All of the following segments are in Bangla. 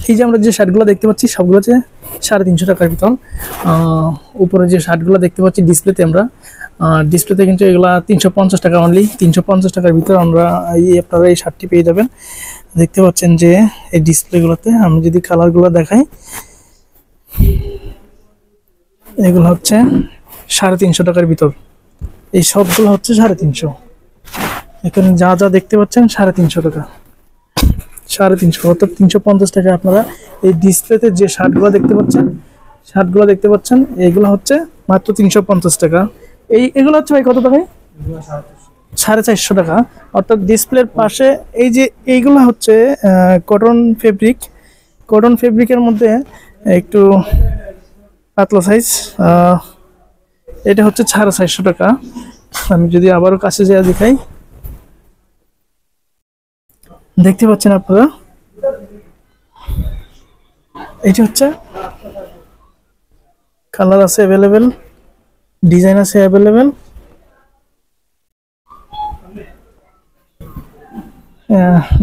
এই যে আমরা যে শার্টগুলো দেখতে পাচ্ছি সবগুলো হচ্ছে 350 টাকার ভিতর। উপরে যে শার্টগুলো দেখতে পাচ্ছি ডিসপ্লেতে আমরা ডিসপ্লেতে কিন্তু এগুলা 350 টাকা অনলি। 350 টাকার ভিতর আমরা আপনারা এই শার্টটি পেয়ে যাবেন। দেখতে পাচ্ছেন যে এই ডিসপ্লেগুলোতে আমি যদি কালারগুলো দেখাই, এগুলো হচ্ছে 350 টাকার ভিতর। এই সবগুলো হচ্ছে 350। এখানে যা যা দেখতে পাচ্ছেন 350 টাকা, 350 অর্থাৎ 350 টাকা আপনারা এই ডিসপ্লেতে যে শার্টগুলো দেখতে পাচ্ছেন এগুলো হচ্ছে মাত্র 350 টাকা। এগুলো হচ্ছে ভাই কত টাকায়? 450 টাকা। অর্থাৎ ডিসপ্লের পাশে এই যে এইগুলো হচ্ছে কটন ফেব্রিক। কটন ফেব্রিকের মধ্যে একটু পাতলা সাইজ, এটা হচ্ছে 450 টাকা। আমি যদি আবারও কাছে যেয়ে দেখাই, দেখতে পাচ্ছেন আপনারা এটা হচ্ছে কালার আছে অ্যাভেলেবেল, ডিজাইন আছে অ্যাভেলেবেল।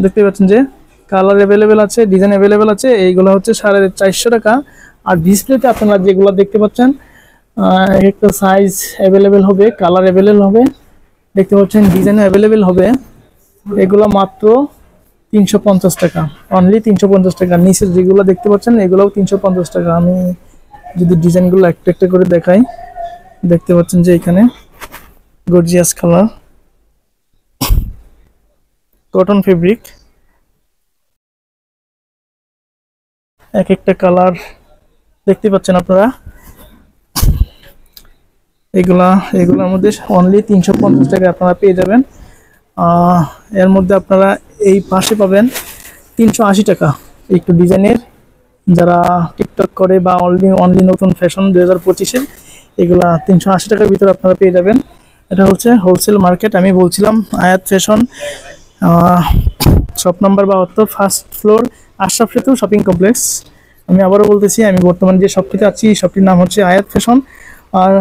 দেখতে পাচ্ছেন যে কালার অ্যাভেলেবেল আছে, ডিজাইন অ্যাভেলেবেল আছে। এইগুলো হচ্ছে 450 টাকা। আর ডিসপ্লেতে আপনারা যেগুলো দেখতে পাচ্ছেন একটা সাইজ অ্যাভেলেবেল হবে, কালার অ্যাভেলেবেল হবে, দেখতে পাচ্ছেন ডিজাইন অ্যাভেলেবেল হবে। এগুলো মাত্র 350 টাকা, অনলি 350 টাকা। নিচে যেগুলো দেখতে পাচ্ছেন এগুলোও 350 টাকা। আমি যদি ডিজাইনগুলো একটা একটা করে দেখাই, দেখতে পাচ্ছেন যে এখানে গর্জিয়াস কালার, কটন ফেব্রিক, এক একটা কালার দেখতে পাচ্ছেন আপনারা। এগুলোর মধ্যে অনলি 350 টাকা আপনারা পেয়ে যাবেন। এর মধ্যে আপনারা এই পাশে পাবেন 380 টাকা একটু ডিজাইনের, যারা টিকটক করে বা অনলি নতুন ফ্যাশন 2025-এর, এগুলা 380 টাকার ভিতরে আপনারা পেয়ে যাবেন। এটা হচ্ছে হোলসেল মার্কেট। আমি বলছিলাম আয়াত fashion, shop number 72, first floor, Ashraf সেতু শপিং কমপ্লেক্স। আমি আবারও বলতেছি, আমি বর্তমানে যে শপটিতে আছি এই শপটির নাম হচ্ছে আয়াত ফ্যাশন। আর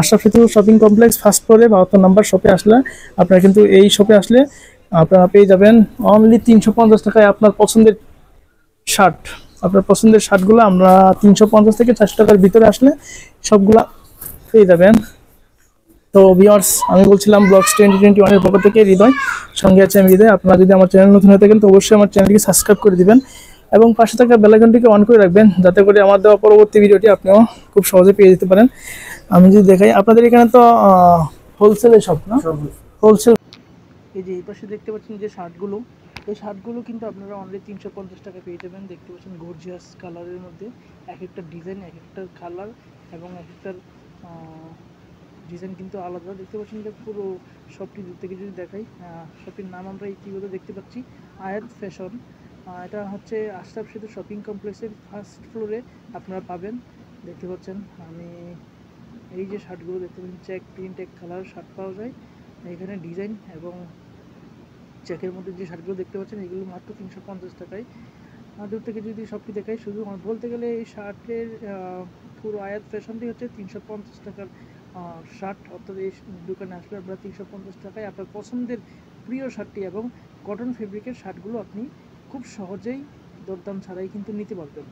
আশরাফ সেতু শপিং কমপ্লেক্স ফার্স্ট ফ্লোরে 72 নাম্বার শপে আসলে আপনারা কিন্তু এই শপে আসলে আপনারা পেয়ে যাবেন অনলি 350 টাকায় আপনার পছন্দের শার্ট। আপনার পছন্দের শার্টগুলো আমরা 350 থেকে 400 টাকার ভিতরে আসলে সবগুলা পেয়ে যাবেন। তো ভিউয়ার্স, আমি বলছিলাম ব্লগস 2021 এর পক্ষ থেকে হৃদয়, সঙ্গে আছে আমি হৃদয়। আপনারা যদি আমার চ্যানেল নতুন হয়ে থাকেন তো অবশ্যই আমার চ্যানেলটিকে সাবস্ক্রাইব করে দিবেন এবং পাশে থাকা বেল আইকনটিকে অন করে রাখবেন, যাতে করে আমার দেওয়া পরবর্তী ভিডিওটি আপনিও খুব সহজে পেয়ে যেতে পারেন। আমি যদি দেখাই, আপনাদের এখানে তো হোলসেলের শপ না? হোলসেল। এই যে এই পাশে দেখতে পাচ্ছেন যে শার্টগুলো, এই শার্টগুলো কিন্তু আপনারা অনলি 350 টাকা পেয়ে যাবেন। দেখতে পাচ্ছেন গর্জিয়াস কালারের মধ্যে এক একটা ডিজাইন, এক একটা কালার এবং এক একটার ডিজাইন কিন্তু আলাদা। দেখতে পাচ্ছেন যে পুরো শপটি দূর থেকে যদি দেখাই, শপটির নাম আমরা ইতিমধ্যে দেখতে পাচ্ছি আয়াত ফ্যাশন। এটা হচ্ছে আশরাফ সেতু শপিং কমপ্লেক্সের ফার্স্ট ফ্লোরে আপনারা পাবেন। দেখতে পাচ্ছেন আমি এই যে শার্টগুলো দেখতে পাচ্ছেন, চেক প্রিন্ট এক কালার শার্ট পাওয়া যায় এখানে, ডিজাইন এবং চেকের মধ্যে যে শার্টগুলো দেখতে পাচ্ছেন এগুলো মাত্র 350 টাকায়। দূর থেকে যদি শপটি দেখাই, শুধু বলতে গেলে এই শার্টের পুরো আয়াত ফ্যাশনটি হচ্ছে 350 টাকার শার্ট। অর্থাৎ এই দোকানে আসলে আপনারা 350 টাকায় আপনার পছন্দের প্রিয় শার্টটি এবং কটন ফেব্রিকের শার্টগুলো আপনি খুব সহজেই দরদাম ছাড়াই কিন্তু নিতে পারবেন।